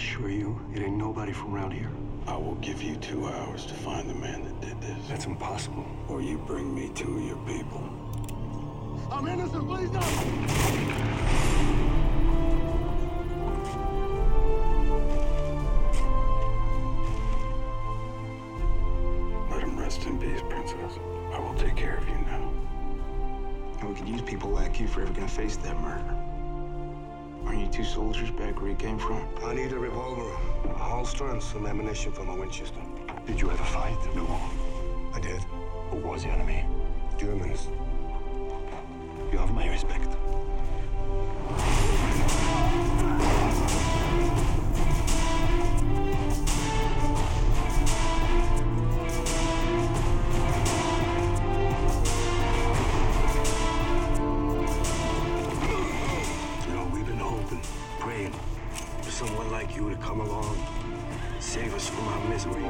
assure you, it ain't nobody from around here. I will give you 2 hours to find the man that did this. That's impossible. Or you bring me 2 of your people. I'm innocent, please don't! Let him rest in peace, Princess. I will take care of you now. And we could use people like you if we're ever gonna face that murder. Aren't you 2 soldiers back where you came from? I need a revolver, a holster, and some ammunition for my Winchester. Did you ever fight? No. I did. Who was the enemy? Germans. You have my respect. You know, we've been hoping, praying for someone like you to come along, save us from our misery.